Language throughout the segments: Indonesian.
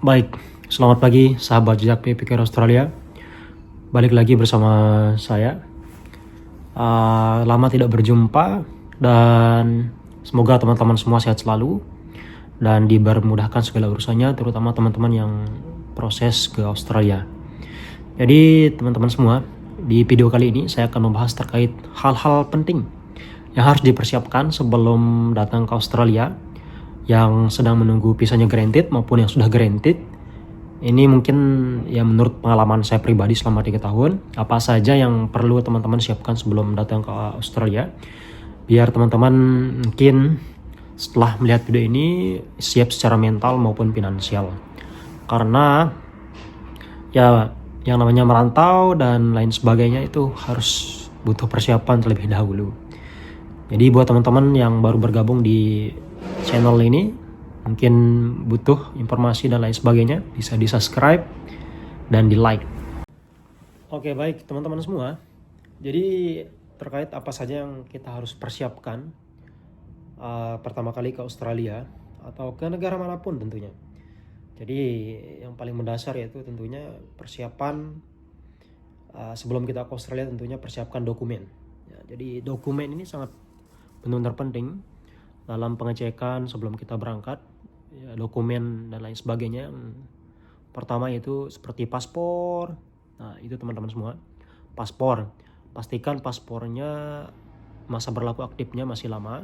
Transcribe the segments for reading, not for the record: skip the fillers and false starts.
Baik, selamat pagi sahabat jejak pikir Australia. Balik lagi bersama saya. Lama tidak berjumpa dan semoga teman-teman semua sehat selalu dan dipermudahkan segala urusannya, terutama teman-teman yang proses ke Australia. Jadi teman-teman semua, di video kali ini saya akan membahas terkait hal-hal penting yang harus dipersiapkan sebelum datang ke Australia, yang sedang menunggu visanya granted maupun yang sudah granted. Ini mungkin ya menurut pengalaman saya pribadi selama 3 tahun, apa saja yang perlu teman-teman siapkan sebelum datang ke Australia, biar teman-teman mungkin setelah melihat video ini siap secara mental maupun finansial. Karena ya yang namanya merantau dan lain sebagainya itu harus butuh persiapan terlebih dahulu. Jadi buat teman-teman yang baru bergabung di channel ini, mungkin butuh informasi dan lain sebagainya, bisa di subscribe dan di like. Oke, baik teman-teman semua. Jadi terkait apa saja yang kita harus persiapkan pertama kali ke Australia atau ke negara manapun tentunya. Jadi yang paling mendasar yaitu tentunya persiapan sebelum kita ke Australia, tentunya persiapkan dokumen. Ya, jadi dokumen ini sangat benar-benar penting dalam pengecekan sebelum kita berangkat. Ya, dokumen dan lain sebagainya. Pertama itu seperti paspor. Nah, itu teman-teman semua. Paspor. Pastikan paspornya masa berlaku aktifnya masih lama.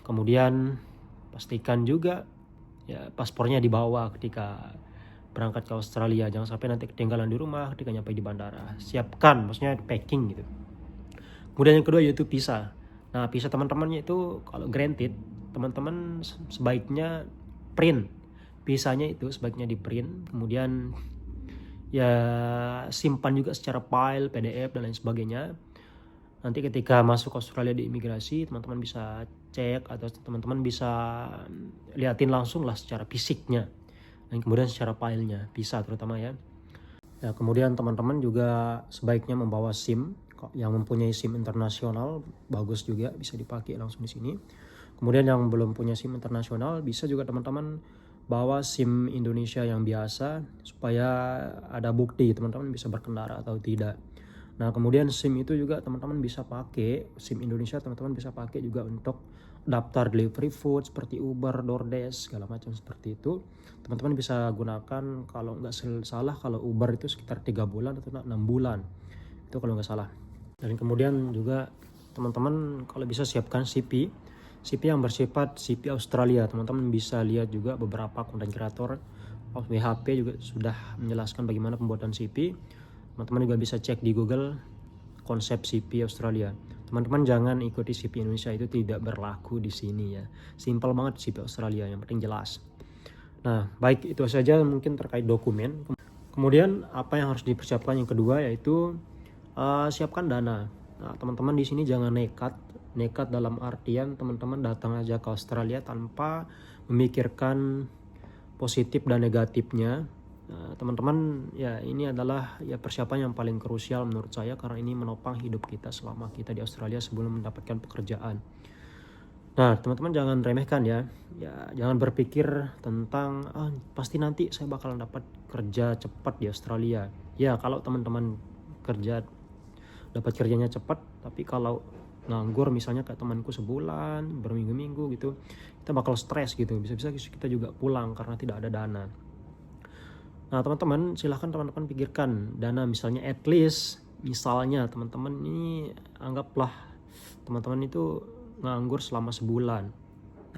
Kemudian pastikan juga ya paspornya dibawa ketika berangkat ke Australia. Jangan sampai nanti ketinggalan di rumah ketika nyampe di bandara. Siapkan, maksudnya packing gitu. Kemudian yang kedua yaitu visa. Nah, visa teman-temannya itu kalau granted, teman-teman sebaiknya print visanya, itu sebaiknya di print, kemudian ya simpan juga secara file, PDF dan lain sebagainya. Nanti ketika masuk Australia di imigrasi, teman-teman bisa cek atau teman-teman bisa liatin langsung lah secara fisiknya, dan kemudian secara filenya, visa terutama ya. Ya, kemudian teman-teman juga sebaiknya membawa SIM yang mempunyai SIM internasional, bagus juga bisa dipakai langsung di sini. Kemudian yang belum punya SIM internasional, bisa juga teman-teman bawa SIM Indonesia yang biasa supaya ada bukti teman-teman bisa berkendara atau tidak. Nah, kemudian SIM itu juga teman-teman bisa pakai, SIM Indonesia teman-teman bisa pakai juga untuk daftar delivery food seperti Uber, DoorDash, segala macam seperti itu. Teman-teman bisa gunakan, kalau nggak salah kalau Uber itu sekitar 3 bulan atau 6 bulan. Itu kalau nggak salah. Dan kemudian juga teman-teman kalau bisa siapkan CP yang bersifat CP Australia. Teman-teman bisa lihat juga beberapa konten kreator WHP juga sudah menjelaskan bagaimana pembuatan CP. Teman-teman juga bisa cek di Google konsep CP Australia. Teman-teman jangan ikuti CP Indonesia, itu tidak berlaku di sini ya. Simple banget CP Australia, yang penting jelas. Nah, baik itu saja mungkin terkait dokumen. Kemudian apa yang harus dipersiapkan yang kedua yaitu siapkan dana. Nah, teman-teman di sini jangan nekat dalam artian teman-teman datang aja ke Australia tanpa memikirkan positif dan negatifnya. Nah, teman-teman ya ini adalah ya persiapan yang paling krusial menurut saya, karena ini menopang hidup kita selama kita di Australia sebelum mendapatkan pekerjaan. Nah, teman-teman jangan remehkan ya. Ya, jangan berpikir tentang pasti nanti saya bakalan dapat kerja cepat di Australia. Ya, kalau teman-teman dapat kerjanya cepat, tapi kalau nganggur misalnya kayak temanku sebulan, berminggu-minggu gitu, kita bakal stres gitu. Bisa-bisa kita juga pulang karena tidak ada dana. Nah, teman-teman silahkan teman-teman pikirkan dana, misalnya at least, misalnya teman-teman ini anggaplah teman-teman itu nganggur selama sebulan.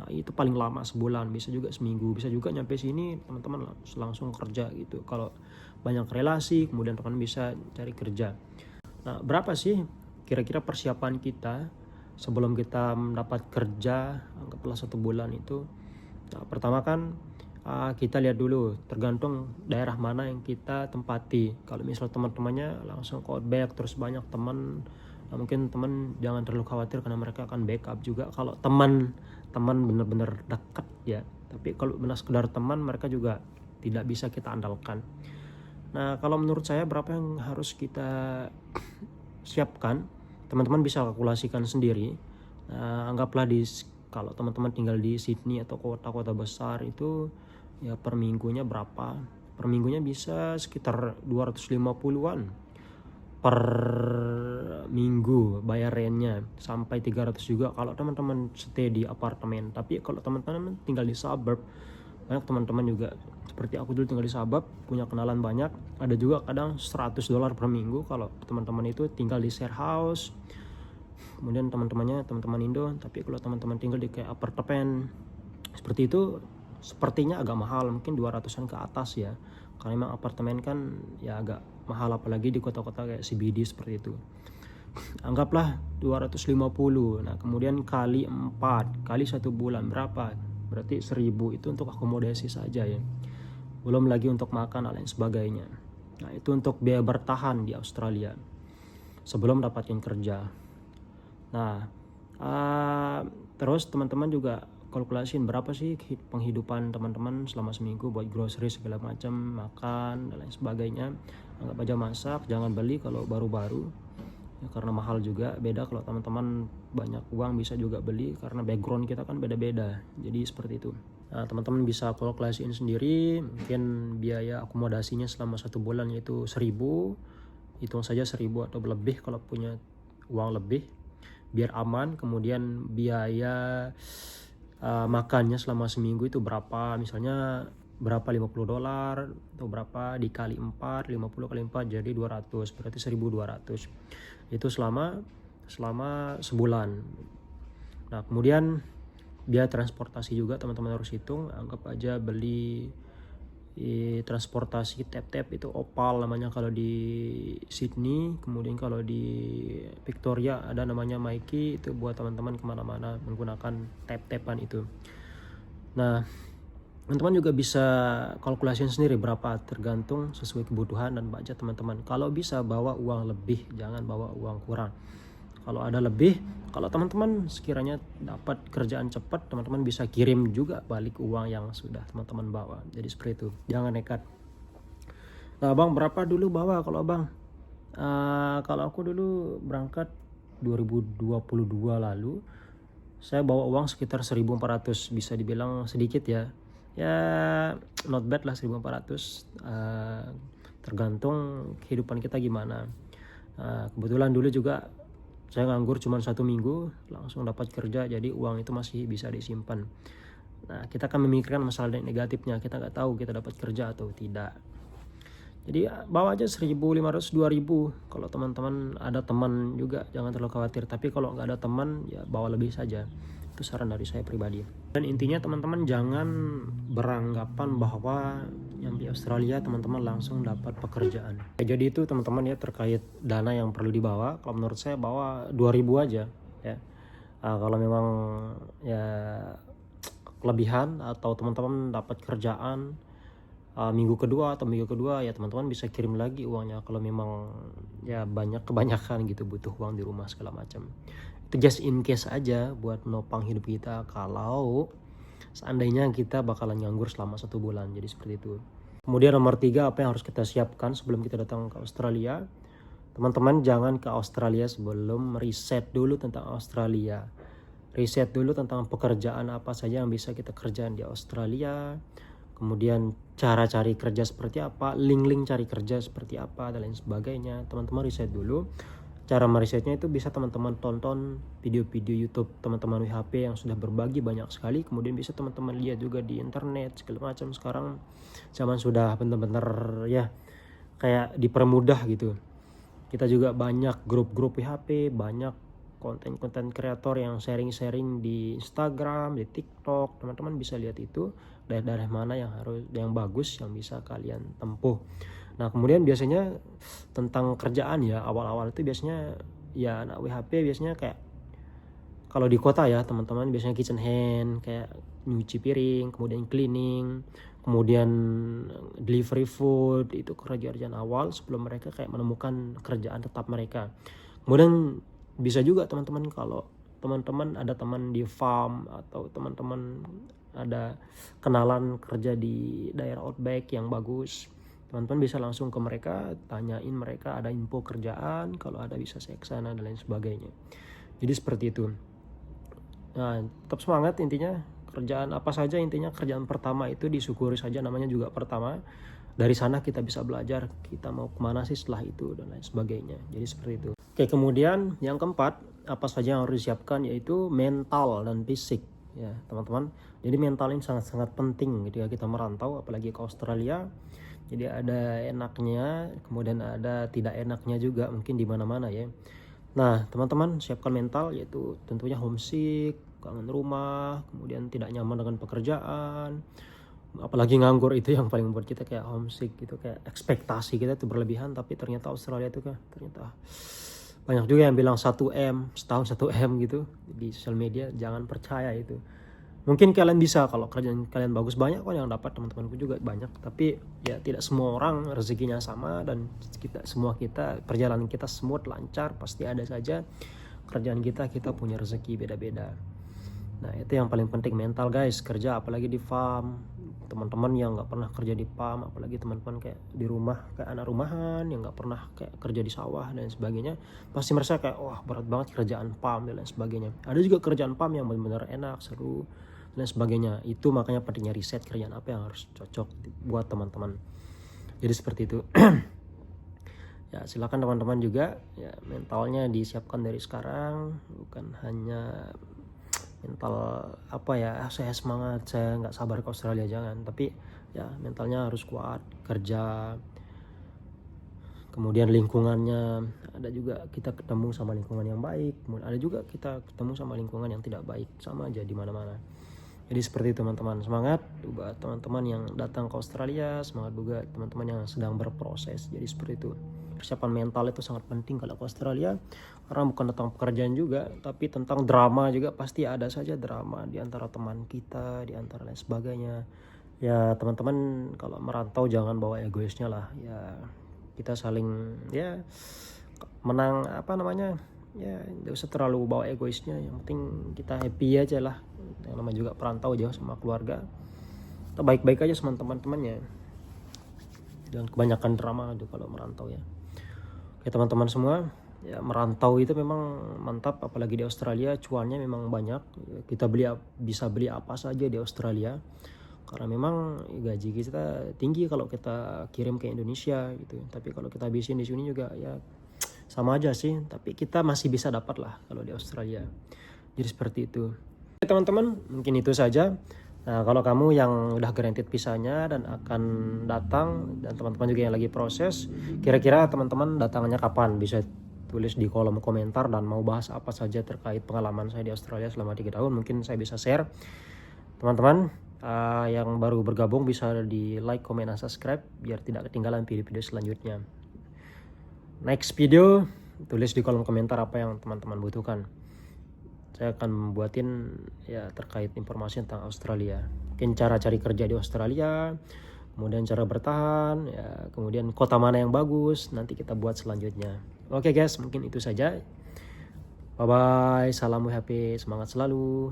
Nah, itu paling lama sebulan, bisa juga seminggu, bisa juga nyampe sini teman-teman langsung kerja gitu. Kalau banyak relasi, kemudian teman bisa cari kerja. Nah, berapa sih kira-kira persiapan kita sebelum kita mendapat kerja, anggaplah 1 bulan itu? Nah, pertama kan kita lihat dulu, tergantung daerah mana yang kita tempati. Kalau misal teman-temannya langsung ke Outback, terus banyak teman, nah mungkin teman jangan terlalu khawatir karena mereka akan backup juga. Kalau teman benar-benar dekat ya, tapi kalau benar sekedar teman, mereka juga tidak bisa kita andalkan. Nah, kalau menurut saya berapa yang harus kita siapkan, teman-teman bisa kalkulasikan sendiri. Anggaplah kalau teman-teman tinggal di Sydney atau kota-kota besar itu ya per minggunya berapa. Per minggunya bisa sekitar 250-an per minggu bayar rentnya, sampai 300 juga kalau teman-teman stay di apartemen. Tapi kalau teman-teman tinggal di suburb, banyak teman-teman juga seperti aku dulu tinggal di suburb, punya kenalan banyak, ada juga kadang $100 per minggu kalau teman-teman itu tinggal di share house. Kemudian teman-temannya teman-teman Indo, tapi kalau teman-teman tinggal di kayak apartemen seperti itu sepertinya agak mahal, mungkin 200-an ke atas ya, karena memang apartemen kan ya agak mahal, apalagi di kota-kota kayak CBD seperti itu. Anggaplah 250. Nah kemudian kali 4 kali 1 bulan berapa, berarti 1000 itu untuk akomodasi saja ya, belum lagi untuk makan dan lain sebagainya. Nah itu untuk biaya bertahan di Australia sebelum dapatin kerja. Nah terus teman-teman juga kalkulasiin berapa sih penghidupan teman-teman selama seminggu buat grocery segala macam, makan dan lain sebagainya. Anggap aja masak, jangan beli kalau baru-baru ya, karena mahal juga. Beda kalau teman-teman banyak uang bisa juga beli, karena background kita kan beda-beda, jadi seperti itu. Nah teman-teman bisa kalkulasiin sendiri, mungkin biaya akomodasinya selama 1 bulan yaitu 1000, hitung saja 1000 atau lebih kalau punya uang lebih biar aman. Kemudian biaya makannya selama seminggu itu berapa, misalnya berapa, $50 atau berapa dikali 4, 50 kali 4 jadi 200, berarti 1200 itu selama sebulan. Nah kemudian biaya transportasi juga teman-teman harus hitung. Anggap aja beli transportasi tap-tap, itu opal namanya kalau di Sydney, kemudian kalau di Victoria ada namanya Myki, itu buat teman-teman kemana-mana menggunakan tap-tapan itu. Nah teman-teman juga bisa kalkulasiin sendiri berapa, tergantung sesuai kebutuhan dan budget teman-teman. Kalau bisa bawa uang lebih, jangan bawa uang kurang. Kalau ada lebih, kalau teman-teman sekiranya dapat kerjaan cepat, teman-teman bisa kirim juga balik uang yang sudah teman-teman bawa. Jadi seperti itu, jangan nekat. Nah abang berapa dulu bawa kalau abang? Kalau aku dulu berangkat 2022 lalu, saya bawa uang sekitar 1400, bisa dibilang sedikit ya. Ya not bad lah 1400, tergantung kehidupan kita gimana. Kebetulan dulu juga saya nganggur cuma 1 minggu langsung dapat kerja, jadi uang itu masih bisa disimpan. Nah kita akan memikirkan masalah negatifnya, kita nggak tahu kita dapat kerja atau tidak. Jadi bawa aja 1500, 2000. Kalau teman-teman ada teman juga jangan terlalu khawatir, tapi kalau nggak ada teman ya bawa lebih saja. Itu saran dari saya pribadi. Dan intinya teman-teman jangan beranggapan bahwa yang di Australia teman-teman langsung dapat pekerjaan. Jadi itu teman-teman ya, terkait dana yang perlu dibawa, kalau menurut saya bawa 2000 aja ya. Kalau memang ya kelebihan atau teman-teman dapat kerjaan minggu kedua ya teman-teman bisa kirim lagi uangnya kalau memang ya kebanyakan gitu butuh uang di rumah segala macam. Itu just in case aja buat menopang hidup kita kalau seandainya kita bakalan nganggur selama 1 bulan. Jadi seperti itu. Kemudian nomor 3, apa yang harus kita siapkan sebelum kita datang ke Australia? Teman-teman jangan ke Australia sebelum riset dulu tentang Australia. Riset dulu tentang pekerjaan apa saja yang bisa kita kerjain di Australia. Kemudian cara cari kerja seperti apa, link-link cari kerja seperti apa, dan lain sebagainya. Teman-teman riset dulu. Cara merisetnya itu bisa teman-teman tonton video-video YouTube teman-teman WHP yang sudah berbagi banyak sekali. Kemudian bisa teman-teman lihat juga di internet segala macam. Sekarang zaman sudah benar-benar ya kayak dipermudah gitu. Kita juga banyak grup-grup WHP, banyak konten-konten kreator yang sharing-sharing di Instagram, di TikTok. Teman-teman bisa lihat itu daerah-daerah mana yang bagus yang bisa kalian tempuh. Nah kemudian biasanya tentang kerjaan ya, awal-awal itu biasanya ya anak WHP biasanya kayak kalau di kota ya teman-teman biasanya kitchen hand, kayak nyuci piring, kemudian cleaning, kemudian delivery food. Itu kerjaan awal sebelum mereka kayak menemukan kerjaan tetap mereka. Kemudian bisa juga teman-teman kalau teman-teman ada teman di farm atau teman-teman ada kenalan kerja di daerah outback yang bagus, teman-teman bisa langsung ke mereka, tanyain mereka ada info kerjaan, kalau ada bisa saya kesana dan lain sebagainya. Jadi seperti itu. Nah tetap semangat intinya. Kerjaan apa saja, intinya kerjaan pertama itu disyukuri saja, namanya juga pertama. Dari sana kita bisa belajar kita mau kemana sih setelah itu dan lain sebagainya. Jadi seperti itu. Oke, kemudian yang keempat, apa saja yang harus disiapkan, yaitu mental dan fisik ya teman-teman. Jadi mental ini sangat-sangat penting ketika kita merantau, apalagi ke Australia. Jadi ada enaknya, kemudian ada tidak enaknya juga mungkin di mana-mana ya. Nah, teman-teman siapkan mental, yaitu tentunya homesick, kangen rumah, kemudian tidak nyaman dengan pekerjaan, apalagi nganggur. Itu yang paling membuat kita kayak homesick gitu, kayak ekspektasi kita itu berlebihan, tapi ternyata Australia itu kan ternyata banyak juga yang bilang 1M setahun 1M gitu di sosial media. Jangan percaya itu. Mungkin kalian bisa, kalau kerjaan kalian bagus, banyak kok yang dapat, teman-temanku juga banyak, tapi ya tidak semua orang rezekinya sama, dan kita perjalanan kita smooth lancar, pasti ada saja kerjaan kita punya rezeki beda-beda. Nah, itu yang paling penting, mental guys. Kerja apalagi di farm, teman-teman yang nggak pernah kerja di farm, apalagi teman-teman kayak di rumah kayak anak rumahan yang nggak pernah kayak kerja di sawah dan sebagainya, pasti merasa kayak wah berat banget kerjaan farm dan lain sebagainya. Ada juga kerjaan farm yang benar-benar enak, seru dan sebagainya. Itu makanya pentingnya riset kerjaan apa yang harus cocok buat teman-teman. Jadi seperti itu. Ya silakan teman-teman juga ya, mentalnya disiapkan dari sekarang, bukan hanya mental apa ya, saya semangat, saya nggak sabar ke Australia, jangan. Tapi ya mentalnya harus kuat, kerja. Kemudian lingkungannya, ada juga kita ketemu sama lingkungan yang baik, kemudian ada juga kita ketemu sama lingkungan yang tidak baik, sama aja di mana-mana. Jadi seperti itu teman-teman. Semangat buat teman-teman yang datang ke Australia, semangat juga teman-teman yang sedang berproses. Jadi seperti itu. Persiapan mental itu sangat penting kalau ke Australia, karena bukan tentang pekerjaan juga, tapi tentang drama juga. Pasti ada saja drama di antara teman kita, di antara lain sebagainya. Ya teman-teman kalau merantau jangan bawa egoisnya lah. Ya kita saling ya menang apa namanya, ya nggak usah terlalu bawa egoisnya, yang penting kita happy aja lah. Yang namanya juga perantau jauh sama keluarga, kita baik-baik aja sama teman-temannya, jangan kebanyakan drama tuh kalau merantau ya. Oke teman-teman semua, ya merantau itu memang mantap, apalagi di Australia cuannya memang banyak. Kita bisa beli apa saja di Australia, karena memang gaji kita tinggi kalau kita kirim ke Indonesia gitu. Tapi kalau kita habisin di sini juga ya sama aja sih, tapi kita masih bisa dapat lah kalau di Australia. Jadi seperti itu. Oke teman-teman, mungkin itu saja. Nah kalau kamu yang udah guaranteed visanya dan akan datang, dan teman-teman juga yang lagi proses, kira-kira teman-teman datangannya kapan, bisa tulis di kolom komentar, dan mau bahas apa saja terkait pengalaman saya di Australia selama 3 tahun, mungkin saya bisa share. Teman-teman yang baru bergabung bisa di like, comment, dan subscribe biar tidak ketinggalan video-video selanjutnya. Next video, tulis di kolom komentar apa yang teman-teman butuhkan. Saya akan buatin ya terkait informasi tentang Australia. Mungkin cara cari kerja di Australia, kemudian cara bertahan, ya, kemudian kota mana yang bagus, nanti kita buat selanjutnya. Oke guys, mungkin itu saja. Bye bye, salam happy, semangat selalu.